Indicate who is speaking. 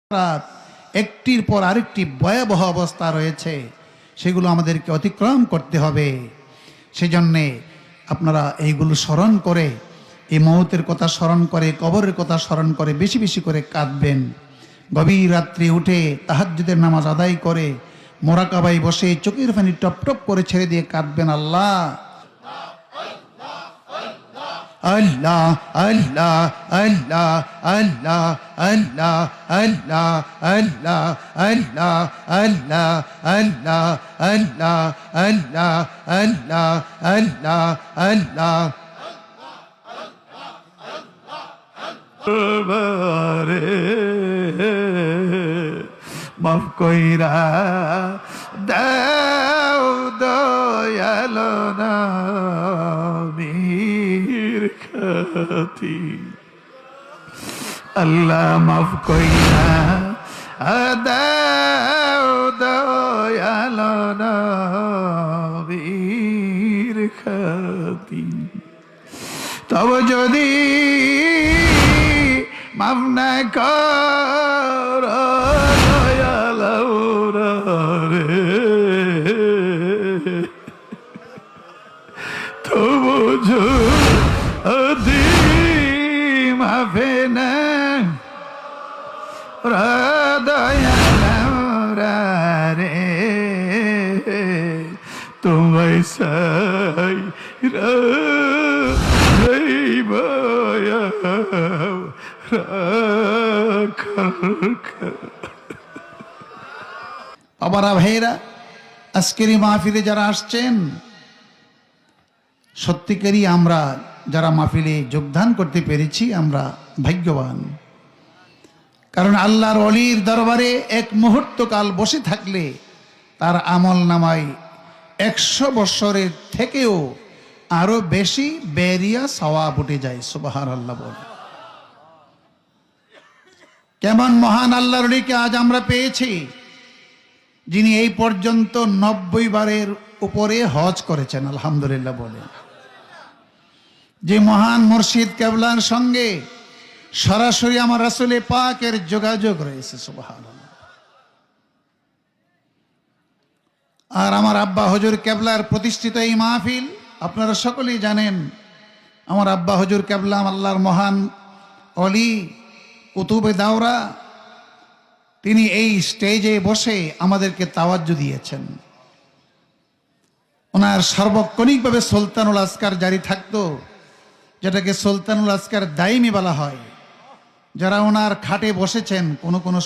Speaker 1: একটির পর আরেকটি ভয়াবহ অবস্থা রয়েছে, সেগুলো আমাদেরকে অতিক্রম করতে হবে। সেজন্যে আপনারা এইগুলো স্মরণ করে, এই মৌতের কথা স্মরণ করে, কবরের কথা স্মরণ করে বেশি বেশি করে কাঁদবেন। গভীর রাত্রে উঠে তাহাজ্জুদের নামাজ আদায় করে মোরাকাবায় বসে চোখের পানি টপ টপ করে ছেড়ে দিয়ে কাঁদবেন, আল্লাহ আল্লাহ আল্লাহ আল্লাহ আল্লাহ আল্লাহ আল্লাহ আল্লাহ আল্লাহ আল্লাহ আল্লাহ আল্লাহ আল্লাহ আল্লাহ আল্লাহ আল্লাহ মাফ কইরা দাও দয়ালো নবীর খাতির, আল্লাহ মাফ কইরা দাও দয়ালো নবীর খাতির। তবে যদি মাফ না কর দয়ালো রে, তবু যদি মাফে না দয়ালো রে, তোমায় সাই বাবারা, ভাইয়েরা, আজকের এই মাহফিলে যারা আসছেন, সত্যিকারই আমরা যারা মাহফিলে যোগদান করতে পেরেছি আমরা ভাগ্যবান। কারণ আল্লাহর ওলির দরবারে এক মুহূর্ত কাল বসে থাকলে তার আমল নামায় 100 বছরের থেকেও আরো বেশি বেরিয়া সওয়াব উঠে যায়। সুবহানাল্লাহ বলে। কেমন মহান আল্লাহর ওলিকে আজ আমরা পেয়েছি, যিনি এই পর্যন্ত 90 বারের উপরে হজ করেছেন, আলহামদুলিল্লাহ বলে। যে মহান মুর্শিদ কেবলার সঙ্গে সরাসরি আমার রাসূল পাকের যোগাযোগ রয়েছে, সুবহানাল্লাহ। আর আমার আব্বা হুজুর কেবলার প্রতিষ্ঠিত এই মাহফিল আপনারা সকলেই জানেন। আমার আব্বা হুজুর কেবলা আল্লাহর মহান ওলি কুতুবে দাওরা, তিনি এই স্টেজে বসে আমাদেরকে তাওয়াজ্জু দিয়েছেন। ওনার সার্বক্ষণিকভাবে সুলতানুল আসকার জারি থাকতো, যেটাকে সুলতানুল আসকার দাইমি বলা হয়। যারা ওনার খাটে বসেছেন, কোনো